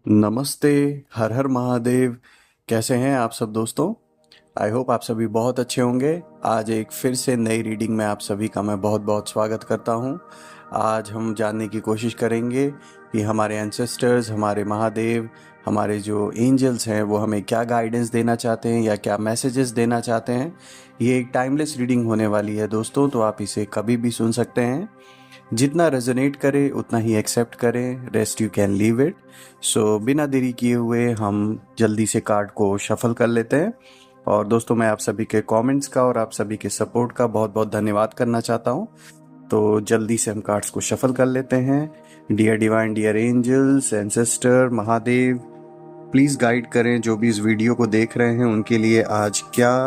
नमस्ते। हर हर महादेव। कैसे हैं आप सब दोस्तों? आई होप आप सभी बहुत अच्छे होंगे। आज एक फिर से नई रीडिंग में आप सभी का मैं बहुत बहुत स्वागत करता हूं। आज हम जानने की कोशिश करेंगे कि हमारे एंसेस्टर्स, हमारे महादेव, हमारे जो एंजल्स हैं वो हमें क्या गाइडेंस देना चाहते हैं या क्या मैसेजेस देना चाहते हैं। ये एक टाइमलेस रीडिंग होने वाली है दोस्तों, तो आप इसे कभी भी सुन सकते हैं। जितना रेजोनेट करे उतना ही एक्सेप्ट करें, rest you can leave it. So बिना देरी किए हुए हम जल्दी से कार्ड को शफल कर लेते हैं। और दोस्तों, मैं आप सभी के कमेंट्स का और आप सभी के सपोर्ट का बहुत बहुत धन्यवाद करना चाहता हूँ। तो जल्दी से हम कार्ड्स को शफल कर लेते हैं। Dear divine, dear angels, ancestor, Mahadev, please guide करें जो भी इस वीडियो को देख रहे हैं उनके लिए आज क्या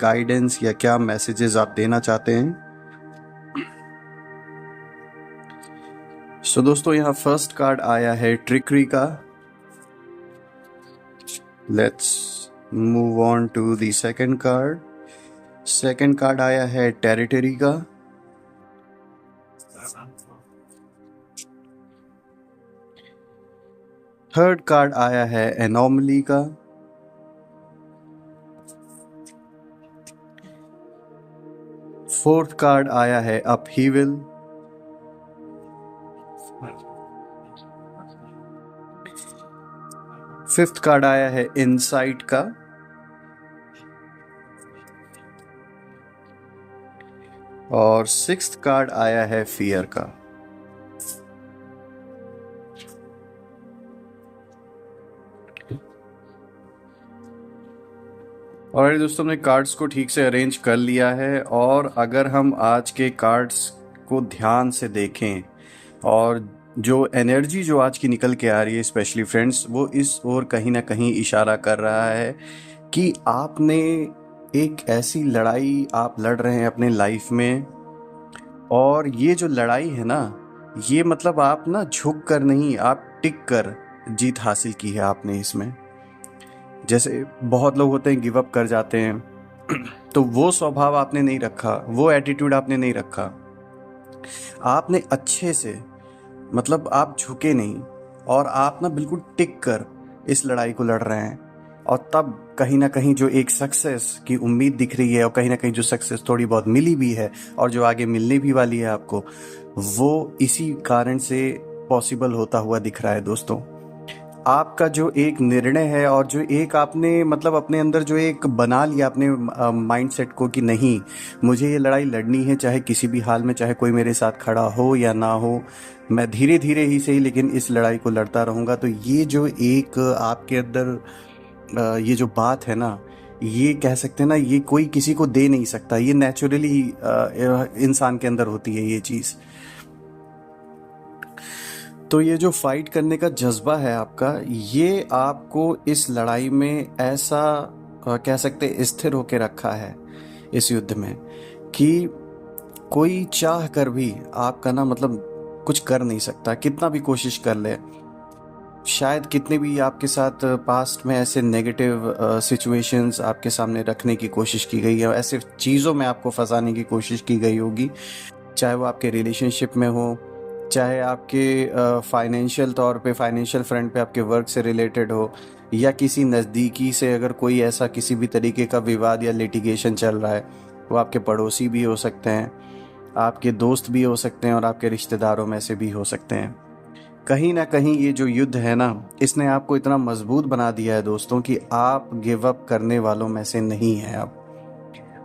गाइडेंस या क्या मैसेजेस आप देना चाहते हैं। सो दोस्तों, यहाँ फर्स्ट कार्ड आया है ट्रिकरी का। Let's move on to the second card. Second card आया है टेरिटरी का। थर्ड कार्ड आया है एनॉमली का। फोर्थ कार्ड आया है अपहीविल। फिफ्थ कार्ड आया है इनसाइट का। और सिक्स्थ कार्ड आया है फियर का। और दोस्तों, हमने कार्ड्स को ठीक से अरेंज कर लिया है। और अगर हम आज के कार्ड्स को ध्यान से देखें और जो एनर्जी जो आज की निकल के आ रही है स्पेशली फ्रेंड्स, वो इस ओर कहीं ना कहीं इशारा कर रहा है कि आपने एक ऐसी लड़ाई आप लड़ रहे हैं अपने लाइफ में। और ये जो लड़ाई है ना, ये मतलब आप ना झुक कर नहीं, आप टिक कर जीत हासिल की है आपने इसमें। जैसे बहुत लोग होते हैं गिव अप कर जाते हैं, तो वो स्वभाव आपने नहीं रखा, वो एटीट्यूड आपने नहीं रखा। आपने अच्छे से, मतलब आप झुके नहीं और आप ना बिल्कुल टिक कर इस लड़ाई को लड़ रहे हैं। और तब कहीं ना कहीं जो एक सक्सेस की उम्मीद दिख रही है और कहीं ना कहीं जो सक्सेस थोड़ी बहुत मिली भी है और जो आगे मिलने भी वाली है आपको, वो इसी कारण से पॉसिबल होता हुआ दिख रहा है दोस्तों। आपका जो एक निर्णय है और जो एक आपने मतलब अपने अंदर जो एक बना लिया अपने माइंडसेट को कि नहीं, मुझे ये लड़ाई लड़नी है, चाहे किसी भी हाल में, चाहे कोई मेरे साथ खड़ा हो या ना हो, मैं धीरे धीरे ही सही लेकिन इस लड़ाई को लड़ता रहूँगा। तो ये जो एक आपके अंदर ये जो बात है ना, ये कह सकते हैं ना, ये कोई किसी को दे नहीं सकता, ये नेचुरली इंसान के अंदर होती है ये चीज़। तो ये जो फाइट करने का जज्बा है आपका, ये आपको इस लड़ाई में ऐसा कह सकते स्थिर होके रखा है इस युद्ध में कि कोई चाह कर भी आपका ना मतलब कुछ कर नहीं सकता, कितना भी कोशिश कर ले। शायद कितने भी आपके साथ पास्ट में ऐसे नेगेटिव सिचुएशंस आपके सामने रखने की कोशिश की गई है, ऐसे चीज़ों में आपको फंसाने की कोशिश की गई होगी, चाहे वो आपके रिलेशनशिप में हो, चाहे आपके फाइनेंशियल तौर पे, फाइनेंशियल फ्रंट पे आपके वर्क से रिलेटेड हो, या किसी नज़दीकी से अगर कोई ऐसा किसी भी तरीके का विवाद या लिटिगेशन चल रहा है। वो आपके पड़ोसी भी हो सकते हैं, आपके दोस्त भी हो सकते हैं और आपके रिश्तेदारों में से भी हो सकते हैं। कहीं ना कहीं ये जो युद्ध है ना, इसने आपको इतना मजबूत बना दिया है दोस्तों कि आप गिव अप करने वालों में से नहीं हैं आप।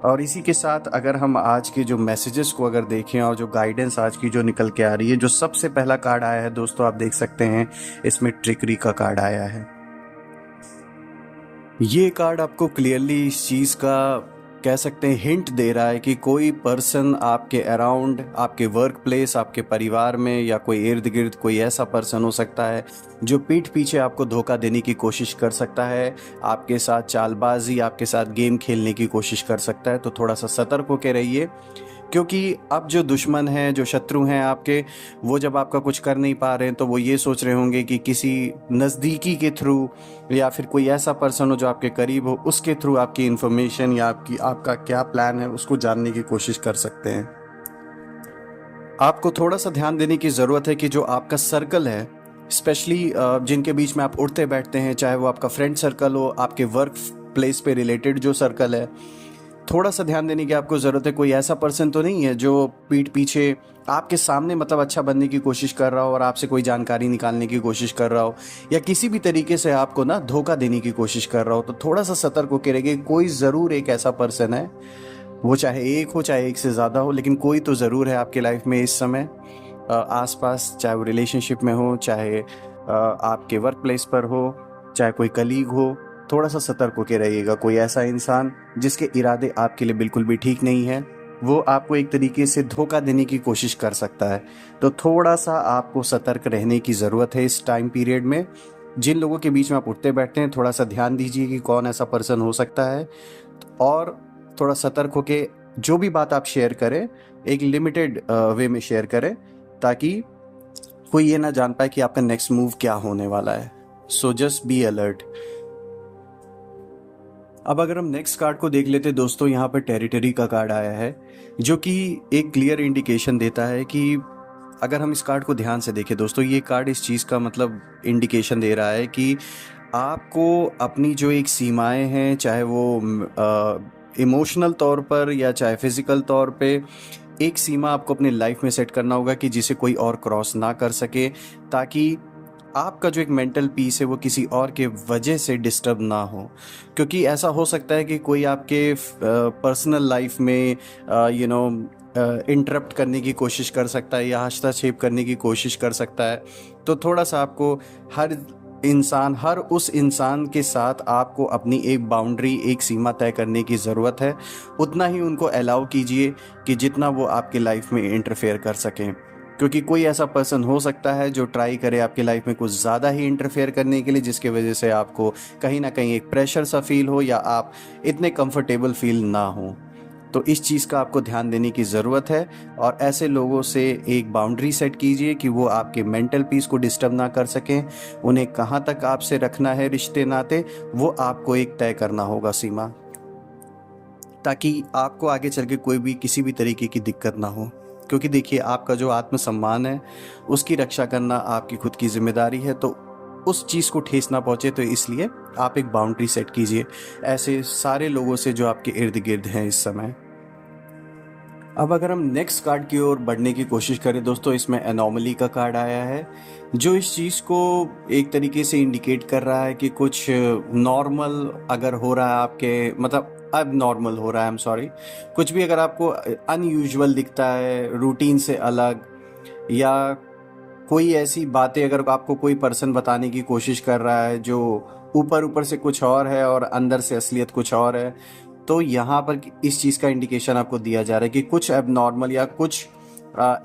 और इसी के साथ अगर हम आज के जो मैसेजेस को अगर देखें और जो गाइडेंस आज की जो निकल के आ रही है, जो सबसे पहला कार्ड आया है दोस्तों, आप देख सकते हैं इसमें ट्रिकरी का कार्ड आया है। ये कार्ड आपको क्लियरली इस चीज़ का कह सकते हैं हिंट दे रहा है कि कोई पर्सन आपके अराउंड, आपके वर्क प्लेस, आपके परिवार में या कोई इर्द गिर्द कोई ऐसा पर्सन हो सकता है जो पीठ पीछे आपको धोखा देने की कोशिश कर सकता है, आपके साथ चालबाजी, आपके साथ गेम खेलने की कोशिश कर सकता है। तो थोड़ा सा सतर्क होकर रहिए, क्योंकि अब जो दुश्मन हैं, जो शत्रु हैं आपके, वो जब आपका कुछ कर नहीं पा रहे हैं तो वो ये सोच रहे होंगे कि किसी नज़दीकी के थ्रू या फिर कोई ऐसा पर्सन हो जो आपके करीब हो, उसके थ्रू आपकी इन्फॉर्मेशन या आपका क्या प्लान है उसको जानने की कोशिश कर सकते हैं। आपको थोड़ा सा ध्यान देने की ज़रूरत है कि जो आपका सर्कल है स्पेशली जिनके बीच में आप उठते बैठते हैं, चाहे वो आपका फ्रेंड सर्कल हो, आपके वर्क प्लेस पे रिलेटेड जो सर्कल है, थोड़ा सा ध्यान देने की आपको ज़रूरत है। कोई ऐसा पर्सन तो नहीं है जो पीठ पीछे आपके सामने मतलब अच्छा बनने की कोशिश कर रहा हो और आपसे कोई जानकारी निकालने की कोशिश कर रहा हो, या किसी भी तरीके से आपको ना धोखा देने की कोशिश कर रहा हो। तो थोड़ा सा सतर्क होकर रहिए। कोई ज़रूर एक ऐसा पर्सन है, वो चाहे एक हो चाहे एक से ज़्यादा हो, लेकिन कोई तो ज़रूर है आपके लाइफ में इस समय आसपास, चाहे वो रिलेशनशिप में हो, चाहे आपके वर्क प्लेस पर हो, चाहे कोई कलीग हो। थोड़ा सा सतर्क होकर रहिएगा। कोई ऐसा इंसान जिसके इरादे आपके लिए बिल्कुल भी ठीक नहीं है, वो आपको एक तरीके से धोखा देने की कोशिश कर सकता है। तो थोड़ा सा आपको सतर्क रहने की ज़रूरत है इस टाइम पीरियड में। जिन लोगों के बीच में आप उठते बैठते हैं, थोड़ा सा ध्यान दीजिए कि कौन ऐसा पर्सन हो सकता है, और थोड़ा सतर्क होके जो भी बात आप शेयर करें एक लिमिटेड वे में शेयर करें, ताकि कोई ये ना जान पाए कि आपका नेक्स्ट मूव क्या होने वाला है। So just be alert. अब अगर हम नेक्स्ट कार्ड को देख लेते दोस्तों, यहाँ पर टेरिटरी का कार्ड आया है, जो कि एक क्लियर इंडिकेशन देता है कि अगर हम इस कार्ड को ध्यान से देखें दोस्तों, ये कार्ड इस चीज़ का मतलब इंडिकेशन दे रहा है कि आपको अपनी जो एक सीमाएं हैं, चाहे वो इमोशनल तौर पर या चाहे फिजिकल तौर पे, एक सीमा आपको अपनी लाइफ में सेट करना होगा कि जिसे कोई और क्रॉस ना कर सके, ताकि आपका जो एक मेंटल पीस है वो किसी और के वजह से डिस्टर्ब ना हो। क्योंकि ऐसा हो सकता है कि कोई आपके पर्सनल लाइफ में इंटरप्ट करने की कोशिश कर सकता है या हस्तक्षेप करने की कोशिश कर सकता है। तो थोड़ा सा आपको हर उस इंसान के साथ आपको अपनी एक बाउंड्री, एक सीमा तय करने की ज़रूरत है। उतना ही उनको अलाउ कीजिए कि जितना वो आपके लाइफ में इंटरफेयर कर सकें। क्योंकि कोई ऐसा पर्सन हो सकता है जो ट्राई करे आपकी लाइफ में कुछ ज़्यादा ही इंटरफेयर करने के लिए, जिसके वजह से आपको कहीं ना कहीं एक प्रेशर सा फील हो या आप इतने कंफर्टेबल फील ना हो। तो इस चीज़ का आपको ध्यान देने की ज़रूरत है, और ऐसे लोगों से एक बाउंड्री सेट कीजिए कि वो आपके मेंटल पीस को डिस्टर्ब ना कर सकें। उन्हें कहाँ तक आपसे रखना है रिश्ते नाते, वो आपको एक तय करना होगा सीमा, ताकि आपको आगे चल के कोई भी किसी भी तरीके की दिक्कत ना हो। क्योंकि देखिए, आपका जो आत्मसम्मान है उसकी रक्षा करना आपकी खुद की जिम्मेदारी है। तो उस चीज़ को ठेस ना पहुँचे, तो इसलिए आप एक बाउंड्री सेट कीजिए ऐसे सारे लोगों से जो आपके इर्द गिर्द हैं इस समय। अब अगर हम नेक्स्ट कार्ड की ओर बढ़ने की कोशिश करें दोस्तों, इसमें एनॉमली का कार्ड आया है, जो इस चीज़ को एक तरीके से इंडिकेट कर रहा है कि कुछ नॉर्मल अगर हो रहा है आपके, मतलब अब नॉर्मल हो रहा है, आई एम सॉरी, कुछ भी अगर आपको अनयूजुअल दिखता है, रूटीन से अलग, या कोई ऐसी बातें अगर आपको कोई पर्सन बताने की कोशिश कर रहा है जो ऊपर ऊपर से कुछ और है और अंदर से असलियत कुछ और है, तो यहाँ पर इस चीज़ का इंडिकेशन आपको दिया जा रहा है कि कुछ एबनॉर्मल या कुछ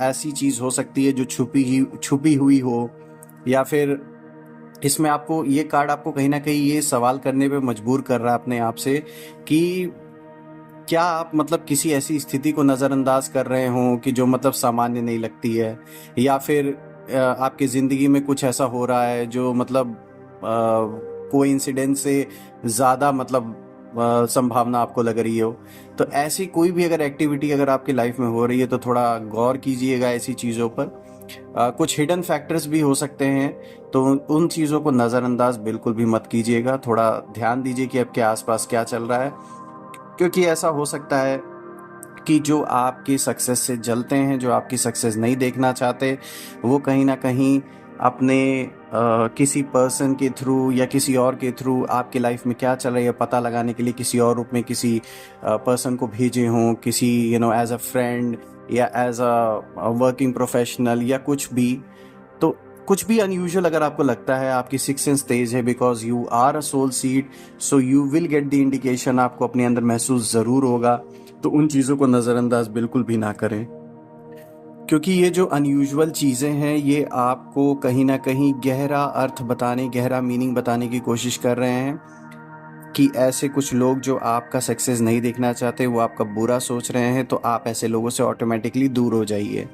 ऐसी चीज़ हो सकती है जो छुपी हुई हो। या फिर इसमें आपको ये कार्ड आपको कहीं ना कहीं ये सवाल करने पे मजबूर कर रहा है अपने आप से कि क्या आप मतलब किसी ऐसी स्थिति को नज़रअंदाज कर रहे हो कि जो मतलब सामान्य नहीं लगती है, या फिर आपकी ज़िंदगी में कुछ ऐसा हो रहा है जो मतलब कोइंसिडेंस से ज़्यादा मतलब संभावना आपको लग रही हो। तो ऐसी कोई भी अगर एक्टिविटी अगर आपकी लाइफ में हो रही है, तो थोड़ा गौर कीजिएगा ऐसी चीज़ों पर। कुछ हिडन फैक्टर्स भी हो सकते हैं, तो उन चीज़ों को नज़रअंदाज बिल्कुल भी मत कीजिएगा। थोड़ा ध्यान दीजिए कि आपके आसपास क्या चल रहा है, क्योंकि ऐसा हो सकता है कि जो आपकी सक्सेस से जलते हैं, जो आपकी सक्सेस नहीं देखना चाहते, वो कहीं ना कहीं अपने किसी पर्सन के थ्रू या किसी और के थ्रू आपकी लाइफ में क्या चल रही है पता लगाने के लिए किसी और रूप में किसी पर्सन को भेजे हों, किसी एज अ फ्रेंड या एज अ वर्किंग प्रोफेशनल या कुछ भी। तो कुछ भी अनयूजुअल अगर आपको लगता है, आपकी सिक्स सेंस तेज है, because you are a soul seed, so you will get the indication, आपको अपने अंदर महसूस ज़रूर होगा। तो उन चीज़ों को नज़रअंदाज बिल्कुल भी ना करें, क्योंकि ये जो अनयूजुअल चीज़ें हैं ये आपको कहीं ना कहीं गहरा अर्थ बताने, गहरा मीनिंग बताने की कोशिश कर रहे हैं कि ऐसे कुछ लोग जो आपका सक्सेस नहीं देखना चाहते, वो आपका बुरा सोच रहे हैं। तो आप ऐसे लोगों से ऑटोमेटिकली दूर हो जाइए,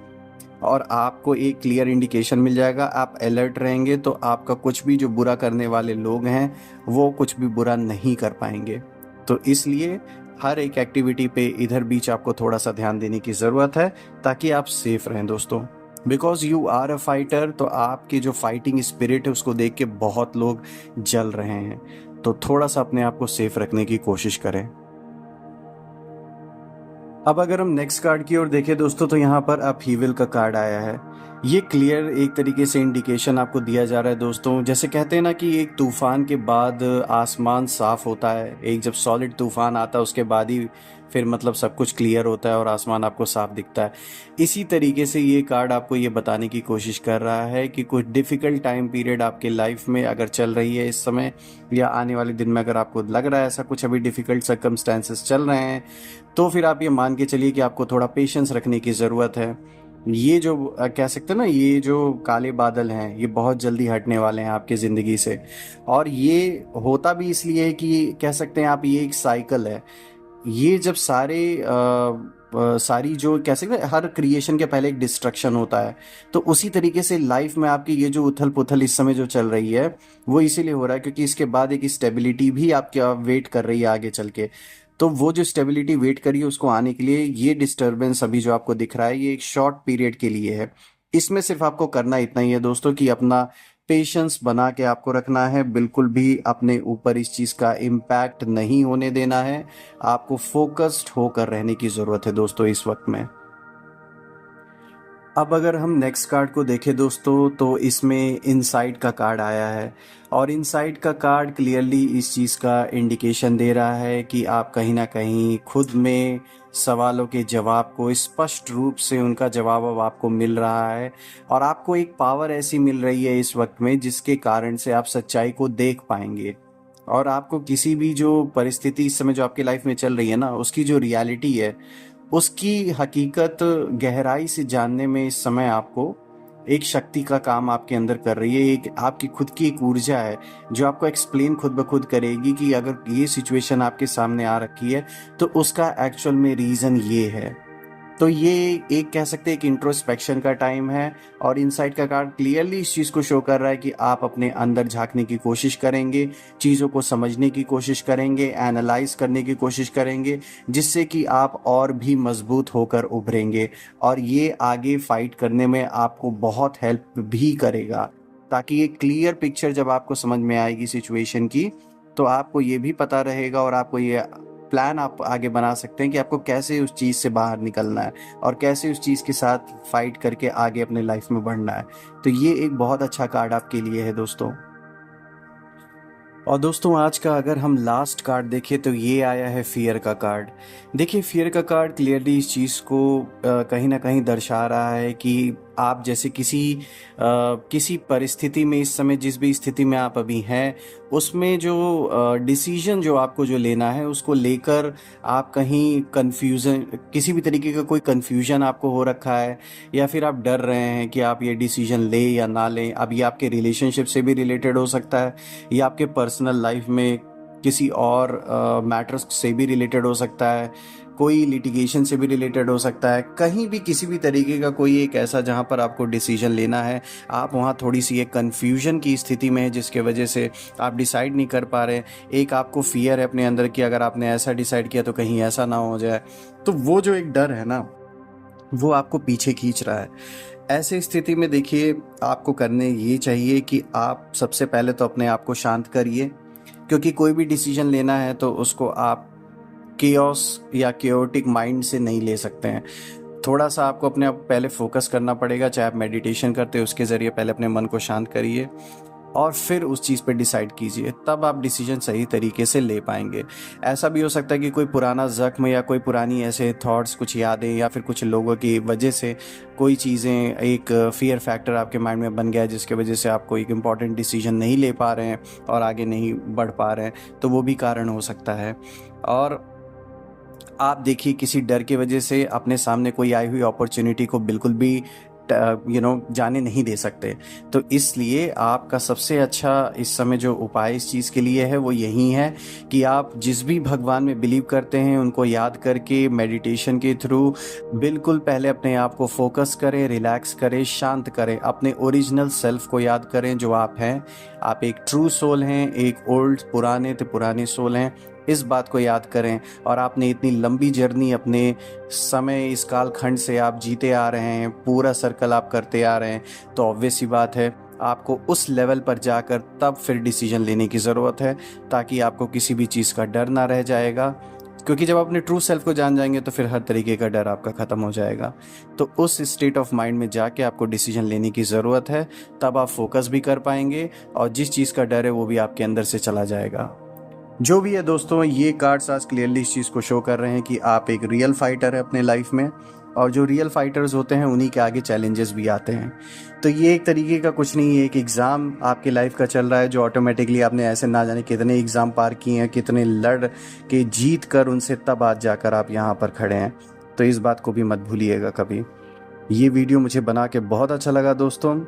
और आपको एक क्लियर इंडिकेशन मिल जाएगा। आप अलर्ट रहेंगे तो आपका कुछ भी जो बुरा करने वाले लोग हैं वो कुछ भी बुरा नहीं कर पाएंगे। तो इसलिए हर एक एक्टिविटी पे इधर बीच आपको थोड़ा सा ध्यान देने की ज़रूरत है, ताकि आप सेफ रहें दोस्तों। Because you are a fighter. तो आपकी जो फाइटिंग स्पिरिट है उसको देख के बहुत लोग जल रहे हैं, तो थोड़ा सा अपने आप को सेफ रखने की कोशिश करें। अब अगर हम नेक्स्ट कार्ड की ओर देखें दोस्तों, तो यहाँ पर अपहीवल का कार्ड आया है। ये क्लियर एक तरीके से इंडिकेशन आपको दिया जा रहा है दोस्तों। जैसे कहते हैं ना कि एक तूफान के बाद आसमान साफ होता है, एक जब सॉलिड तूफान आता है उसके बाद ही फिर मतलब सब कुछ क्लियर होता है और आसमान आपको साफ दिखता है। इसी तरीके से ये कार्ड आपको ये बताने की कोशिश कर रहा है कि कुछ डिफ़िकल्ट टाइम पीरियड आपके लाइफ में अगर चल रही है इस समय, या आने वाले दिन में अगर आपको लग रहा है ऐसा कुछ अभी डिफ़िकल्ट सर्कमस्टेंसेस चल रहे हैं, तो फिर आप ये मान के चलिए कि आपको थोड़ा पेशेंस रखने की ज़रूरत है। ये जो कह सकते हैं ना, ये जो काले बादल हैं ये बहुत जल्दी हटने वाले हैं आपकी ज़िंदगी से। और ये होता भी इसलिए है कि कह सकते हैं आप, ये एक साइकिल है। ये जब सारी जो कह सकते हैं, हर क्रिएशन के पहले एक डिस्ट्रक्शन होता है। तो उसी तरीके से लाइफ में आपकी ये जो उथल पुथल इस समय जो चल रही है वो इसीलिए हो रहा है क्योंकि इसके बाद एक स्टेबिलिटी भी आपकी वेट कर रही है आगे चल के। तो वो जो स्टेबिलिटी वेट करिए उसको आने के लिए, ये डिस्टरबेंस अभी जो आपको दिख रहा है ये एक शॉर्ट पीरियड के लिए है। इसमें सिर्फ आपको करना इतना ही है दोस्तों कि अपना पेशेंस बना के आपको रखना है, बिल्कुल भी अपने ऊपर इस चीज़ का इम्पैक्ट नहीं होने देना है। आपको फोकस्ड होकर रहने की ज़रूरत है दोस्तों इस वक्त में। अब अगर हम नेक्स्ट कार्ड को देखें दोस्तों, तो इसमें इनसाइट का कार्ड आया है। और इनसाइट का कार्ड क्लियरली इस चीज़ का इंडिकेशन दे रहा है कि आप कहीं ना कहीं खुद में सवालों के जवाब को स्पष्ट रूप से उनका जवाब अब आपको मिल रहा है। और आपको एक पावर ऐसी मिल रही है इस वक्त में जिसके कारण से आप सच्चाई को देख पाएंगे। और आपको किसी भी जो परिस्थिति इस समय जो आपकी लाइफ में चल रही है ना, उसकी जो रियलिटी है उसकी हकीकत गहराई से जानने में इस समय आपको एक शक्ति का काम आपके अंदर कर रही है। एक आपकी खुद की एक ऊर्जा है जो आपको एक्सप्लेन खुद ब खुद करेगी कि अगर ये सिचुएशन आपके सामने आ रखी है तो उसका एक्चुअल में रीज़न ये है। तो ये एक कह सकते हैं एक इंट्रोस्पेक्शन का टाइम है। और इनसाइट का कार्ड क्लियरली इस चीज़ को शो कर रहा है कि आप अपने अंदर झांकने की कोशिश करेंगे, चीज़ों को समझने की कोशिश करेंगे, एनालाइज करने की कोशिश करेंगे, जिससे कि आप और भी मजबूत होकर उभरेंगे। और ये आगे फाइट करने में आपको बहुत हेल्प भी करेगा, ताकि ये क्लियर पिक्चर जब आपको समझ में आएगी सिचुएशन की, तो आपको ये भी पता रहेगा और आपको ये प्लान आप आगे बना सकते हैं कि आपको कैसे उस चीज़ से बाहर निकलना है और कैसे उस चीज़ के साथ फाइट करके आगे अपने लाइफ में बढ़ना है। तो ये एक बहुत अच्छा कार्ड आपके लिए है दोस्तों। और दोस्तों आज का अगर हम लास्ट कार्ड देखें तो ये आया है फियर का कार्ड। देखिए फियर का कार्ड क्लियरली इस चीज़ को कहीं ना कहीं दर्शा रहा है कि आप जैसे किसी परिस्थिति में इस समय जिस भी स्थिति में आप अभी हैं उसमें जो डिसीजन जो आपको जो लेना है उसको लेकर आप कहीं कन्फ्यूज़न, किसी भी तरीके का कोई कन्फ्यूजन आपको हो रखा है, या फिर आप डर रहे हैं कि आप ये डिसीजन लें या ना लें। अब ये आपके रिलेशनशिप से भी रिलेटेड हो सकता है, या आपके पर्सनल लाइफ में किसी और मैटर्स से भी रिलेटेड हो सकता है, कोई लिटिगेशन से भी रिलेटेड हो सकता है। कहीं भी किसी भी तरीके का कोई एक ऐसा जहाँ पर आपको डिसीजन लेना है, आप वहाँ थोड़ी सी एक कन्फ्यूजन की स्थिति में है जिसके वजह से आप डिसाइड नहीं कर पा रहे। एक आपको फियर है अपने अंदर कि अगर आपने ऐसा डिसाइड किया तो कहीं ऐसा ना हो जाए। तो वो जो एक डर है ना, वो आपको पीछे खींच रहा है। ऐसे स्थिति में देखिए आपको करने ये चाहिए कि आप सबसे पहले तो अपने आप को शांत करिए, क्योंकि कोई भी डिसीजन लेना है तो उसको आप केओस या केओटिक माइंड से नहीं ले सकते हैं। थोड़ा सा आपको अपने आप पहले फोकस करना पड़ेगा, चाहे आप मेडिटेशन करते हो उसके ज़रिए पहले अपने मन को शांत करिए और फिर उस चीज़ पे डिसाइड कीजिए, तब आप डिसीजन सही तरीके से ले पाएंगे। ऐसा भी हो सकता है कि कोई पुराना ज़ख्म या कोई पुरानी ऐसे थॉट्स, कुछ यादें या फिर कुछ लोगों की वजह से कोई चीज़ें, एक फियर फैक्टर आपके माइंड में बन गया है जिसके वजह से आप कोई एक इम्पॉर्टेंट डिसीजन नहीं ले पा रहे हैं और आगे नहीं बढ़ पा रहे हैं, तो वो भी कारण हो सकता है। और आप देखिए किसी डर की वजह से अपने सामने कोई आई हुई अपॉर्चुनिटी को बिल्कुल भी जाने नहीं दे सकते। तो इसलिए आपका सबसे अच्छा इस समय जो उपाय इस चीज़ के लिए है वो यही है कि आप जिस भी भगवान में बिलीव करते हैं उनको याद करके मेडिटेशन के थ्रू बिल्कुल पहले अपने आप को फोकस करें, रिलैक्स करें, शांत करें, अपने ओरिजिनल सेल्फ को याद करें जो आप हैं। आप एक ट्रू सोल हैं, एक ओल्ड पुराने सोल हैं। इस बात को याद करें। और आपने इतनी लंबी जर्नी अपने समय इस कालखंड से आप जीते आ रहे हैं, पूरा सर्कल आप करते आ रहे हैं, तो ऑब्वियस सी बात है आपको उस लेवल पर जाकर तब फिर डिसीजन लेने की ज़रूरत है, ताकि आपको किसी भी चीज़ का डर ना रह जाएगा। क्योंकि जब अपने ट्रू सेल्फ को जान जाएंगे तो फिर हर तरीके का डर आपका ख़त्म हो जाएगा। तो उस स्टेट ऑफ माइंड में जाके आपको डिसीजन लेने की ज़रूरत है, तब आप फोकस भी कर पाएंगे और जिस चीज़ का डर है वो भी आपके अंदर से चला जाएगा। जो भी है दोस्तों, ये कार्ड्स आज क्लियरली इस चीज़ को शो कर रहे हैं कि आप एक रियल फाइटर है अपने लाइफ में, और जो रियल फाइटर्स होते हैं उन्हीं के आगे चैलेंजेस भी आते हैं। तो ये एक तरीके का कुछ नहीं है, एक एग्ज़ाम आपके लाइफ का चल रहा है, जो ऑटोमेटिकली आपने ऐसे ना जाने कितने एग्ज़ाम पार किए हैं, कितने लड़ के जीत कर उनसे तब आज जाकर आप यहाँ पर खड़े हैं। तो इस बात को भी मत भूलिएगा कभी। ये वीडियो मुझे बना के बहुत अच्छा लगा दोस्तों।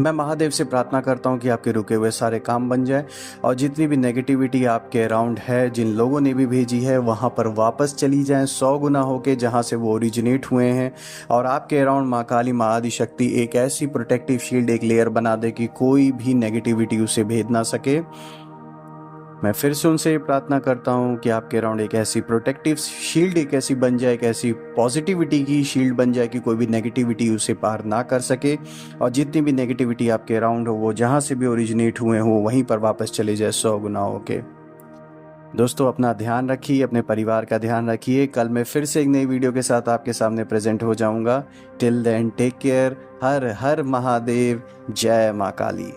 मैं महादेव से प्रार्थना करता हूँ कि आपके रुके हुए सारे काम बन जाए, और जितनी भी नेगेटिविटी आपके अराउंड है, जिन लोगों ने भी भेजी है, वहाँ पर वापस चली जाएं 100 गुना होके जहाँ से वो ओरिजिनेट हुए हैं। और आपके अराउंड माँ काली, माँ आदि शक्ति एक ऐसी प्रोटेक्टिव शील्ड, एक लेयर बना दे कि कोई भी नेगेटिविटी उसे भेद ना सके। मैं फिर से उनसे प्रार्थना करता हूँ कि आपके अराउंड एक ऐसी प्रोटेक्टिव शील्ड एक ऐसी बन जाए, एक ऐसी पॉजिटिविटी की शील्ड बन जाए कि कोई भी नेगेटिविटी उसे पार ना कर सके, और जितनी भी नेगेटिविटी आपके अराउंड हो वो जहाँ से भी ओरिजिनेट हुए हो वहीं पर वापस चले जाए 100 गुना होके। दोस्तों अपना ध्यान रखिए, अपने परिवार का ध्यान रखिए। कल मैं फिर से एक नई वीडियो के साथ आपके सामने प्रेजेंट हो जाऊंगा। Till then take care. हर हर महादेव। जय माँ काली।